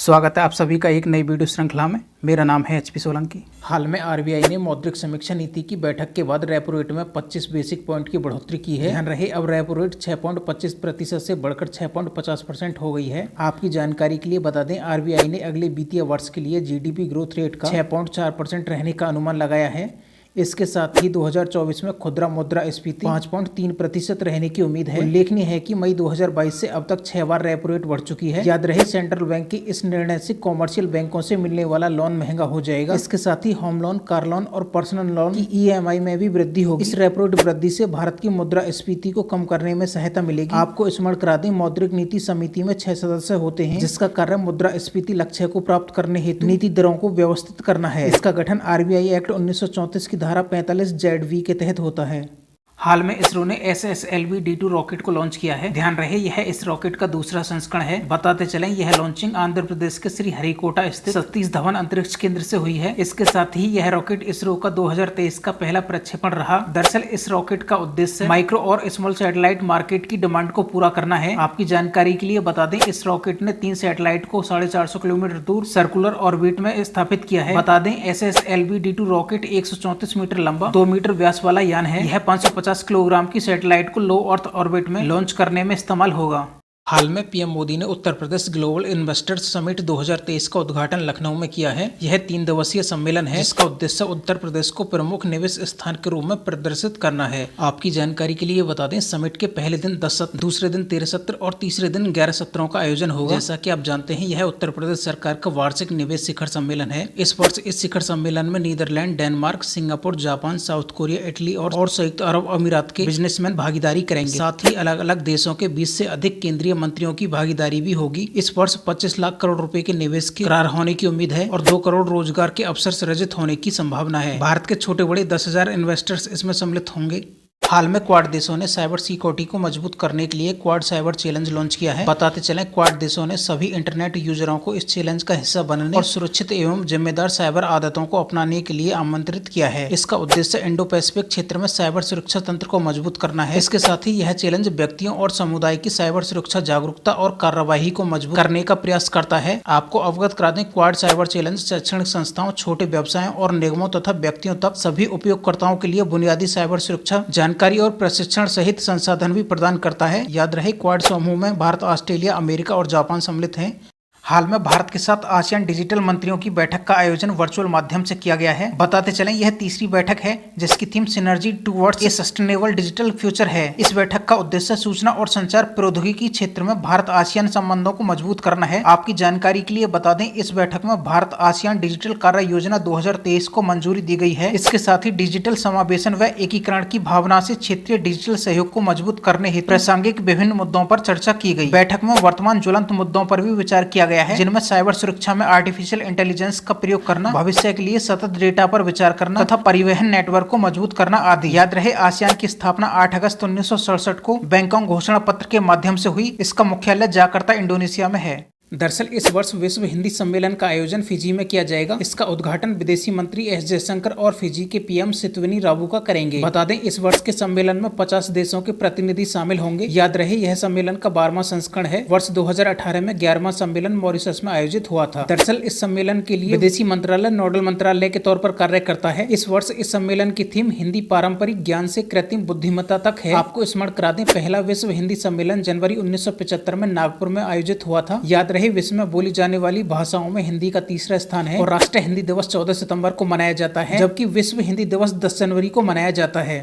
स्वागत है आप सभी का एक नई वीडियो श्रृंखला में। मेरा नाम है एचपी सोलंकी। हाल में आरबीआई ने मौद्रिक समीक्षा नीति की बैठक के बाद रेपो रेट में 25 बेसिक पॉइंट की बढ़ोतरी की है। ध्यान रहे, अब रेपो रेट 6.25% से बढ़कर 6.50% हो गई है। आपकी जानकारी के लिए बता दें, आरबीआई ने अगले वित्तीय वर्ष के लिए जीडीपी ग्रोथ रेट का 6.4% रहने का अनुमान लगाया है। इसके साथ ही 2024 में खुदरा मुद्रास्फीति 5.3% रहने की उम्मीद है। उल्लेखनीय है कि मई 2022 से अब तक 6 बार रेपो रेट बढ़ चुकी है। याद रहे, सेंट्रल बैंक के इस निर्णय से कॉमर्शियल बैंकों से मिलने वाला लोन महंगा हो जाएगा। इसके साथ ही होम लोन, कार लोन और पर्सनल लोन की ईएमआई में भी वृद्धि होगी। इस रेपो रेट वृद्धि से भारत की मुद्रास्फीति को कम करने में सहायता मिलेगी। आपको स्मरण करा दें, मौद्रिक नीति समिति में 6 सदस्य होते हैं, जिसका कार्य मुद्रास्फीति लक्ष्य को प्राप्त करने हेतु नीति दरों को व्यवस्थित करना है। इसका गठन आरबीआई एक्ट 1934 की धारा 45 ZV के तहत होता है। हाल में इसरो ने SSLV D2 रॉकेट को लॉन्च किया है। ध्यान रहे, यह इस रॉकेट का दूसरा संस्करण है। बताते चलें, यह लॉन्चिंग आंध्र प्रदेश के श्री हरिकोटा स्थित सतीश धवन अंतरिक्ष केंद्र से हुई है। इसके साथ ही यह रॉकेट इसरो का 2023 का पहला प्रक्षेपण रहा। दरअसल इस रॉकेट का उद्देश्य माइक्रो और स्मॉल सैटेलाइट मार्केट की डिमांड को पूरा करना है। आपकी जानकारी के लिए बता दें, इस रॉकेट ने 3 सैटेलाइट को 450 किलोमीटर दूर सर्कुलर ऑर्बिट में स्थापित किया है। बता दें, SSLV D2 रॉकेट 134 मीटर लंबा, 2 मीटर व्यास वाला यान है। यह 550 किलोग्राम की सैटेलाइट को लो अर्थ ऑर्बिट में लॉन्च करने में इस्तेमाल होगा। हाल में पीएम मोदी ने Uttar Pradesh global investors summit 2023 का उद्घाटन लखनऊ में किया है। यह 3 दिवसीय सम्मेलन है, जिसका उद्देश्य उत्तर प्रदेश को प्रमुख निवेश स्थान के रूप में प्रदर्शित करना है। आपकी जानकारी के लिए बता दें, समिट के पहले दिन 10 सत्र, दूसरे दिन 13 सत्र और तीसरे दिन 11 सत्रों का आयोजन होगा। जैसा कि आप जानते हैं, यह उत्तर प्रदेश सरकार का वार्षिक निवेश शिखर सम्मेलन है। इस वर्ष इस शिखर सम्मेलन में Netherlands, Denmark, Singapore, Japan, South Korea, Italy और संयुक्त अरब अमीरात के बिजनेसमैन भागीदारी करेंगे। साथ ही अलग अलग देशों के 20 से अधिक केंद्रीय मंत्रियों की भागीदारी भी होगी। इस वर्ष 25 लाख करोड़ रुपए के निवेश के करार होने की उम्मीद है और 2 करोड़ रोजगार के अवसर सृजित होने की संभावना है। भारत के छोटे बड़े 10,000 इन्वेस्टर्स इसमें सम्मिलित होंगे। हाल में क्वाड देशों ने साइबर सिक्योरिटी को मजबूत करने के लिए क्वाड साइबर चैलेंज लॉन्च किया है। बताते चलें, क्वाड देशों ने सभी इंटरनेट यूजरों को इस चैलेंज का हिस्सा बनने और सुरक्षित एवं जिम्मेदार साइबर आदतों को अपनाने के लिए आमंत्रित किया है। इसका उद्देश्य इंडो पैसिफिक क्षेत्र में साइबर सुरक्षा तंत्र को मजबूत करना है। इसके साथ ही यह चैलेंज व्यक्तियों और समुदाय की साइबर सुरक्षा जागरूकता और कार्यवाही को मजबूत करने का प्रयास करता है। आपको अवगत करा दें, क्वाड साइबर चैलेंज शैक्षणिक संस्थाओं, छोटे व्यवसायों और निगमों तथा व्यक्तियों तक सभी उपयोगकर्ताओं के लिए बुनियादी साइबर सुरक्षा जानकारी और प्रशिक्षण सहित संसाधन भी प्रदान करता है। याद रहे, क्वाड समूह में भारत, ऑस्ट्रेलिया, अमेरिका और जापान सम्मिलित हैं। हाल में भारत के साथ आसियान डिजिटल मंत्रियों की बैठक का आयोजन वर्चुअल माध्यम से किया गया है। बताते चलें, यह तीसरी बैठक है जिसकी theme synergy towards a sustainable digital future है। इस बैठक का उद्देश्य सूचना और संचार प्रौद्योगिकी क्षेत्र में भारत आसियान संबंधों को मजबूत करना है। आपकी जानकारी के लिए बता दें, इस बैठक में भारत आसियान डिजिटल कार्य योजना 2023 को मंजूरी दी गई है। इसके साथ ही डिजिटल समावेशन व एकीकरण की भावना से क्षेत्रीय डिजिटल सहयोग को मजबूत करने हेतु प्रासंगिक विभिन्न मुद्दों पर चर्चा की गई। बैठक में वर्तमान ज्वलंत मुद्दों पर भी विचार किया गया है, जिनमें साइबर सुरक्षा में आर्टिफिशियल इंटेलिजेंस का प्रयोग करना, भविष्य के लिए सतत डेटा पर विचार करना तथा परिवहन नेटवर्क को मजबूत करना आदि। याद रहे, आसियान की स्थापना 8 अगस्त 1967 को बैंकॉक घोषणा पत्र के माध्यम से हुई। इसका मुख्यालय जकार्ता, इंडोनेशिया में है। दरअसल इस वर्ष विश्व हिंदी सम्मेलन का आयोजन फिजी में किया जाएगा। इसका उद्घाटन विदेशी मंत्री एस जयशंकर और फिजी के पीएम सितवनी राबुका करेंगे। बता दें, इस वर्ष के सम्मेलन में 50 देशों के प्रतिनिधि शामिल होंगे। याद रहे, यह सम्मेलन का 12वां संस्करण है। वर्ष 2018 में 11वां सम्मेलन मॉरिशस में आयोजित हुआ था। दरअसल इस सम्मेलन के लिए विदेशी मंत्रालय नोडल मंत्रालय के तौर पर कार्य करता है। इस वर्ष इस सम्मेलन की थीम हिंदी पारंपरिक ज्ञान से कृत्रिम बुद्धिमत्ता तक है। आपको स्मरण करा दें, पहला विश्व हिंदी सम्मेलन जनवरी 1975 में नागपुर में आयोजित हुआ था। याद विश्व में बोली जाने वाली भाषाओं में हिंदी का तीसरा स्थान है और राष्ट्रीय हिंदी दिवस 14 सितंबर को मनाया जाता है, जबकि विश्व हिंदी दिवस 10 जनवरी को मनाया जाता है।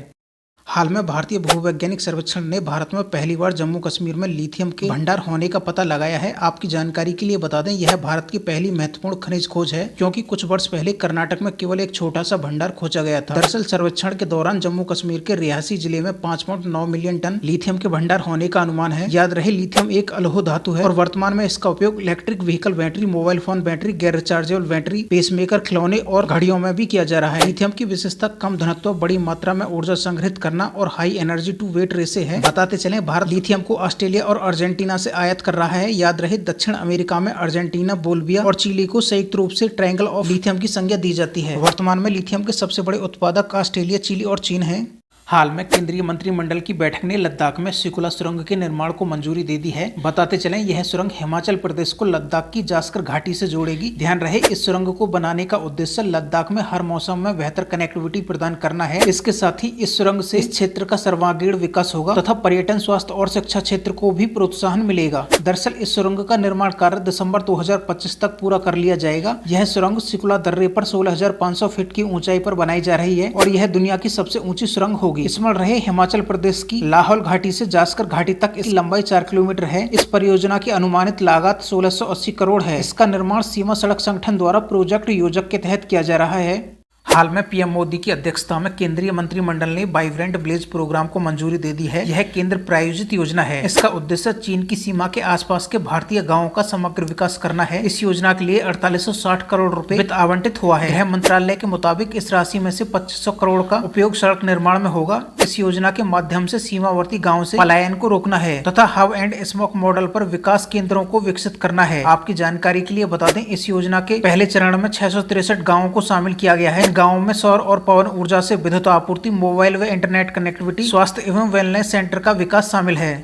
हाल में भारतीय भूवैज्ञानिक सर्वेक्षण ने भारत में पहली बार जम्मू कश्मीर में लिथियम के भंडार होने का पता लगाया है। आपकी जानकारी के लिए बता दें, यह भारत की पहली महत्वपूर्ण खनिज खोज है, क्योंकि कुछ वर्ष पहले कर्नाटक में केवल एक छोटा सा भंडार खोजा गया था। दरअसल सर्वेक्षण के दौरान जम्मू कश्मीर के रियासी जिले में 5.9 मिलियन टन लिथियम के भंडार होने का अनुमान है। याद रहे, लिथियम एक अलोह धातु है और वर्तमान में इसका उपयोग electric vehicle battery, mobile phone battery, गैर रिचार्जेबल बैटरी, पेसमेकर, खिलौने और घड़ियों में भी किया जा रहा है। लिथियम की विशेषता कम घनत्व, बड़ी मात्रा में ऊर्जा संग्रहित करना और हाई एनर्जी टू वेट रेशे है। बताते चलें, भारत लिथियम को ऑस्ट्रेलिया और अर्जेंटीना से आयात कर रहा है। याद रहे, दक्षिण अमेरिका में अर्जेंटीना, बोलिविया और चिली को संयुक्त रूप से ट्रायंगल ऑफ लिथियम की संज्ञा दी जाती है। वर्तमान में लिथियम के सबसे बड़े उत्पादक ऑस्ट्रेलिया, चिली और चीन है। हाल में केंद्रीय मंत्रिमंडल की बैठक ने लद्दाख में सिकुला सुरंग के निर्माण को मंजूरी दे दी है। बताते चलें, यह सुरंग हिमाचल प्रदेश को लद्दाख की जास्कर घाटी से जोड़ेगी। ध्यान रहे, इस सुरंग को बनाने का उद्देश्य लद्दाख में हर मौसम में बेहतर कनेक्टिविटी प्रदान करना है। इसके साथ ही इस सुरंग से इस क्षेत्र का सर्वांगीण विकास होगा तथा पर्यटन, स्वास्थ्य और शिक्षा क्षेत्र को भी प्रोत्साहन मिलेगा। दरअसल इस सुरंग का निर्माण कार्य दिसंबर 2025 तक पूरा कर लिया जाएगा। यह सुरंग सिकुला दर्रे पर 16,500 फीट की ऊंचाई पर बनाई जा रही है और यह दुनिया की सबसे ऊंची सुरंग होगी। स्मरण रहे, हिमाचल प्रदेश की लाहौल घाटी से जास्कर घाटी तक इसकी लंबाई 4 किलोमीटर है। इस परियोजना की अनुमानित लागत 1680 करोड़ है। इसका निर्माण सीमा सड़क संगठन द्वारा प्रोजेक्ट योजक के तहत किया जा रहा है। हाल में पीएम मोदी की अध्यक्षता में केंद्रीय मंत्रिमंडल ने वाइब्रेंट विलेज प्रोग्राम को मंजूरी दे दी है। यह केंद्र प्रायोजित योजना है। इसका उद्देश्य चीन की सीमा के आसपास के भारतीय गांवों का समग्र विकास करना है। इस योजना के लिए 4860 करोड़ रुपए वित्त आवंटित हुआ है। गृह मंत्रालय के मुताबिक इस राशि में से 2500 करोड़ का उपयोग सड़क निर्माण में होगा। इस योजना के माध्यम से सीमावर्ती गाँव से पलायन को रोकना है तथा हब एंड स्पोक मॉडल पर विकास केंद्रों को विकसित करना है। आपकी जानकारी के लिए बता दें, इस योजना के पहले चरण में 663 गाँवों को शामिल किया गया है। गाँव में सौर और पवन ऊर्जा से विद्युत आपूर्ति, मोबाइल व इंटरनेट कनेक्टिविटी, स्वास्थ्य एवं वेलनेस सेंटर का विकास शामिल है।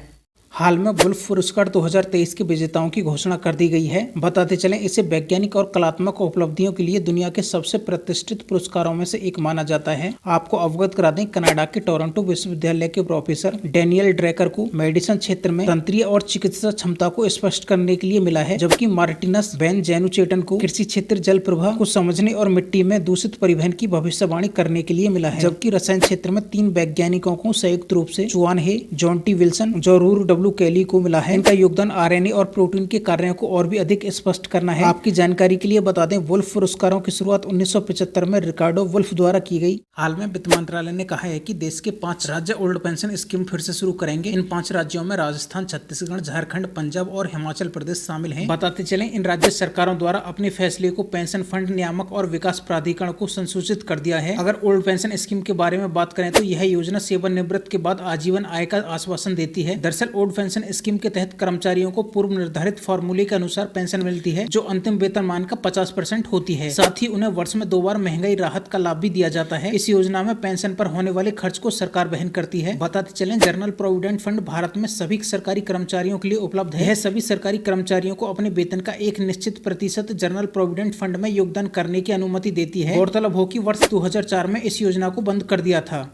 हाल में वुल्फ पुरस्कार 2023 के विजेताओं की घोषणा कर दी गई है। बताते चलें, इसे वैज्ञानिक और कलात्मक उपलब्धियों के लिए दुनिया के सबसे प्रतिष्ठित पुरस्कारों में से एक माना जाता है। आपको अवगत करा दें, कनाडा के टोरंटो विश्वविद्यालय के प्रोफेसर डैनियल ड्रेकर को मेडिसिन क्षेत्र में तंत्रीय और चिकित्सा क्षमता को स्पष्ट करने के लिए मिला है, जबकि मार्टिनस वैन जेनुचेटन को कृषि क्षेत्र जल प्रवाह को समझने और मिट्टी में दूषित परिवहन की भविष्यवाणी करने के लिए मिला है। जबकि रसायन क्षेत्र में 3 वैज्ञानिकों को संयुक्त रूप से चुआन हे, जॉन टी विल्सन, जोरूर कैली को मिला है। इनका योगदान आरएनए और प्रोटीन के कार्यों को और भी अधिक स्पष्ट करना है। आपकी जानकारी के लिए बता दें, वुल्फ पुरस्कारों की शुरुआत 1975 में रिकार्डो वुल्फ द्वारा की गई। हाल में वित्त मंत्रालय ने कहा है कि देश के 5 राज्य ओल्ड पेंशन स्कीम फिर से शुरू करेंगे। इन 5 राज्यों में राजस्थान, छत्तीसगढ़, झारखंड, पंजाब और हिमाचल प्रदेश शामिल है। बताते चलें, इन राज्य सरकारों द्वारा अपने फैसले को पेंशन फंड नियामक और विकास प्राधिकरण को संसूचित कर दिया है। अगर ओल्ड पेंशन स्कीम के बारे में बात करें तो यह योजना सेवानिवृत्त के बाद आजीवन आय का आश्वासन देती है। दरअसल ओल्ड पेंशन स्कीम के तहत कर्मचारियों को पूर्व निर्धारित फॉर्मूले के अनुसार पेंशन मिलती है, जो अंतिम वेतनमान का 50% होती है। साथ ही उन्हें वर्ष में 2 बार महंगाई राहत का लाभ भी दिया जाता है। इस योजना में पेंशन पर होने वाले खर्च को सरकार वहन करती है। बताते चलें, जनरल प्रोविडेंट फंड भारत में सभी सरकारी कर्मचारियों के लिए उपलब्ध है। यह सभी सरकारी कर्मचारियों को अपने वेतन का एक निश्चित प्रतिशत जनरल प्रोविडेंट फंड में योगदान करने की अनुमति देती है। गौरतलब हो कि वर्ष 2004 में इस योजना को बंद कर दिया था।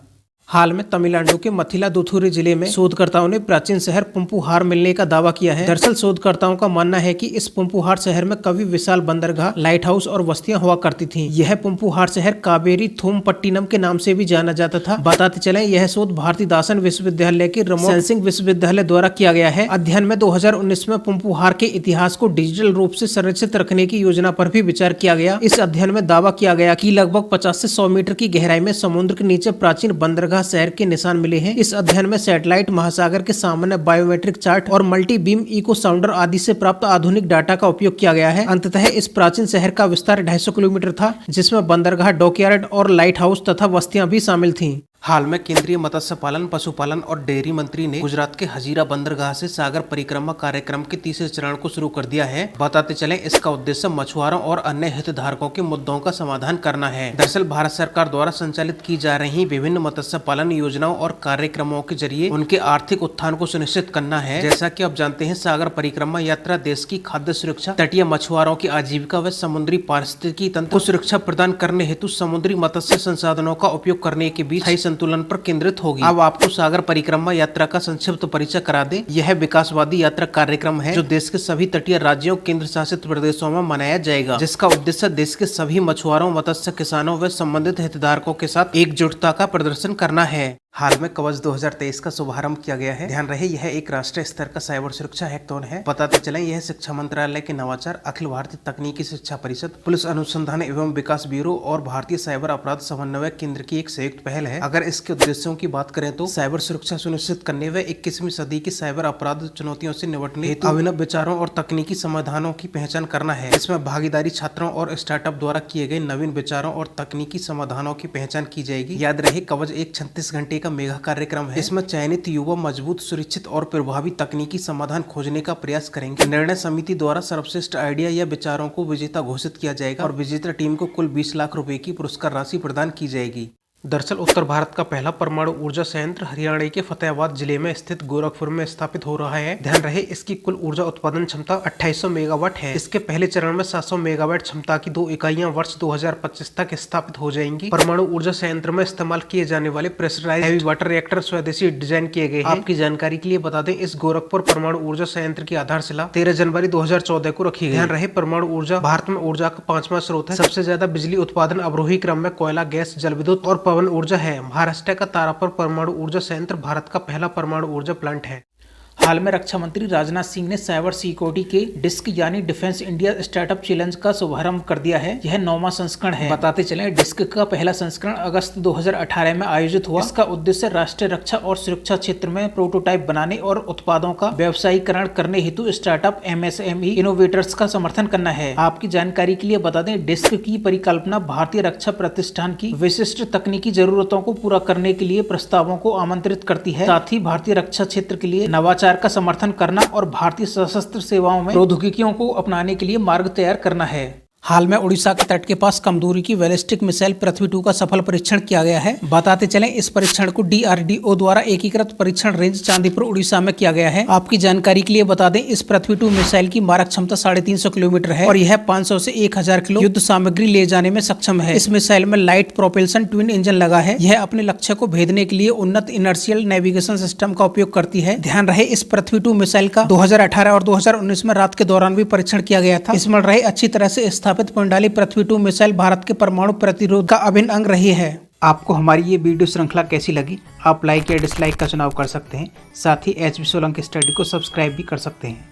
हाल में तमिलनाडु के मथिलादुथुरै जिले में शोधकर्ताओं ने प्राचीन शहर पुंपुहार मिलने का दावा किया है। दरअसल शोधकर्ताओं का मानना है कि इस पुंपुहार शहर में कभी विशाल बंदरगाह, लाइट हाउस और बस्तियां हुआ करती थीं। यह पुंपुहार शहर कावेरी थोमपट्टिनम के नाम से भी जाना जाता था। बताते चलें, यह शोध भारतीदासन विश्वविद्यालय के रमो सेंसिंग विश्वविद्यालय द्वारा किया गया है। अध्ययन में 2019 में पुंपुहार के इतिहास को डिजिटल रूप से संरक्षित रखने की योजना पर भी विचार किया गया। इस अध्ययन में दावा किया गया कि लगभग 50 से 100 मीटर की गहराई में समुद्र के नीचे प्राचीन बंदरगाह शहर के निशान मिले हैं। इस अध्ययन में सैटेलाइट, महासागर के सामान्य बायोमेट्रिक चार्ट और मल्टी बीम इको साउंडर आदि से प्राप्त आधुनिक डाटा का उपयोग किया गया है। अंततः इस प्राचीन शहर का विस्तार 250 किलोमीटर था, जिसमें बंदरगाह, डॉकयार्ड और लाइट हाउस तथा बस्तियां भी शामिल थीं। हाल में केंद्रीय मत्स्य पालन, पशुपालन और डेयरी मंत्री ने गुजरात के हजीरा बंदरगाह से सागर परिक्रमा कार्यक्रम के तीसरे चरण को शुरू कर दिया है। बताते चलें, इसका उद्देश्य मछुआरों और अन्य हितधारकों के मुद्दों का समाधान करना है। दरअसल भारत सरकार द्वारा संचालित की जा रही विभिन्न मत्स्य पालन योजनाओं और कार्यक्रमों के जरिए उनके आर्थिक उत्थान को सुनिश्चित करना है। जैसा कि आप जानते हैं, सागर परिक्रमा यात्रा देश की खाद्य सुरक्षा, तटीय मछुआरों की आजीविका व समुद्री पारिस्थितिकी तंत्र को सुरक्षा प्रदान करने हेतु समुद्री मत्स्य संसाधनों का उपयोग करने के बीच संतुलन पर केंद्रित होगी। अब आपको सागर परिक्रमा यात्रा का संक्षिप्त परिचय करा दे। यह विकासवादी यात्रा कार्यक्रम है जो देश के सभी तटीय राज्यों, केंद्र शासित प्रदेशों में मनाया जाएगा, जिसका उद्देश्य देश के सभी मछुआरों, मत्स्य किसानों व संबंधित हितधारकों के साथ एकजुटता का प्रदर्शन करना है। हाल में कवच 2023 का शुभारंभ किया गया है। ध्यान रहे, यह एक राष्ट्रीय स्तर का साइबर सुरक्षा हैकाथॉन है। बताते चलें, यह शिक्षा मंत्रालय के नवाचार, अखिल भारतीय तकनीकी शिक्षा परिषद, पुलिस अनुसंधान एवं विकास ब्यूरो और भारतीय साइबर अपराध समन्वय केंद्र की एक संयुक्त पहल है। अगर इसके उद्देश्यों की बात करें तो साइबर सुरक्षा सुनिश्चित करने व 21वीं सदी की साइबर अपराध चुनौतियों से निपटने हेतु अभिनव विचारों और तकनीकी समाधानों की पहचान करना है। इसमें भागीदारी छात्रों और स्टार्टअप द्वारा किए गए नवीन विचारों और तकनीकी समाधानों की पहचान की जाएगी। याद रहे, कवच एक 36 घंटे का मेगा कार्यक्रम है। इसमें चयनित युवा मजबूत, सुरक्षित और प्रभावी तकनीकी समाधान खोजने का प्रयास करेंगे। निर्णय समिति द्वारा सर्वश्रेष्ठ आइडिया या विचारों को विजेता घोषित किया जाएगा और विजेता टीम को कुल 20 लाख रुपए की पुरस्कार राशि प्रदान की जाएगी। दरअसल उत्तर भारत का पहला परमाणु ऊर्जा संयंत्र हरियाणा के फतेहाबाद जिले में स्थित गोरखपुर में स्थापित हो रहा है। ध्यान रहे, इसकी कुल ऊर्जा उत्पादन क्षमता 2800 मेगावाट है। इसके पहले चरण में 700 मेगावाट क्षमता की 2 इकाइयां वर्ष 2025 तक स्थापित हो जाएंगी। परमाणु ऊर्जा संयंत्र में इस्तेमाल किए जाने वाले प्रेशराइज्ड हैवी वाटर रिएक्टर स्वदेशी डिजाइन किए गए हैं। आपकी जानकारी के लिए बता दें, इस गोरखपुर परमाणु ऊर्जा संयंत्र की आधारशिला 13 जनवरी 2014 को रखी गई। ध्यान रहे, परमाणु ऊर्जा भारत में ऊर्जा का 5वां स्रोत है। सबसे ज्यादा बिजली उत्पादन अवरोही क्रम में कोयला, गैस, जल विद्युत और पवन ऊर्जा है। महाराष्ट्र का तारापुर परमाणु ऊर्जा संयंत्र भारत का पहला परमाणु ऊर्जा प्लांट है। हाल में रक्षा मंत्री राजनाथ सिंह ने साइबर सिक्योरिटी के डिस्क यानी डिफेंस इंडिया स्टार्टअप चैलेंज का शुभारंभ कर दिया है। यह 9वां संस्करण है। बताते चलें, डिस्क का पहला संस्करण अगस्त 2018 में आयोजित हुआ। इसका उद्देश्य राष्ट्रीय रक्षा और सुरक्षा क्षेत्र में प्रोटोटाइप बनाने और उत्पादों का व्यवसायीकरण करने हेतु स्टार्टअप MSME इनोवेटर्स का समर्थन करना है। आपकी जानकारी के लिए बता दें, डिस्क की परिकल्पना भारतीय रक्षा प्रतिष्ठान की विशिष्ट तकनीकी जरूरतों को पूरा करने के लिए प्रस्तावों को आमंत्रित करती है। साथ ही भारतीय रक्षा क्षेत्र के लिए नवाचार का समर्थन करना और भारतीय सशस्त्र सेवाओं में प्रौद्योगिकियों को अपनाने के लिए मार्ग तैयार करना है। हाल में उड़ीसा के तट के पास कम दूरी की बैलिस्टिक मिसाइल पृथ्वी 2 का सफल परीक्षण किया गया है। बताते चलें, इस परीक्षण को DRDO द्वारा एकीकृत परीक्षण रेंज चांदीपुर उड़ीसा में किया गया है। आपकी जानकारी के लिए बता दें, इस पृथ्वी 2 मिसाइल की मारक क्षमता 350 किलोमीटर है और यह 500 से 1000 किलो युद्ध सामग्री ले जाने में सक्षम है। इस मिसाइल में लाइट प्रोपल्शन ट्विन इंजन लगा है। यह अपने लक्ष्य को भेदने के लिए उन्नत इनर्शियल नेविगेशन सिस्टम का उपयोग करती है। ध्यान रहे, इस पृथ्वी 2 मिसाइल का 2018 और 2019 में रात के दौरान भी परीक्षण किया गया था। इसमें रहे अच्छी तरह से स्थापित पंडाली पृथ्वी 2 मिसाइल भारत के परमाणु प्रतिरोध का अभिन्न अंग रही है। आपको हमारी ये वीडियो श्रृंखला कैसी लगी? आप लाइक या डिसलाइक का चुनाव कर सकते हैं। साथ ही HB सोलंकी स्टडी को सब्सक्राइब भी कर सकते हैं।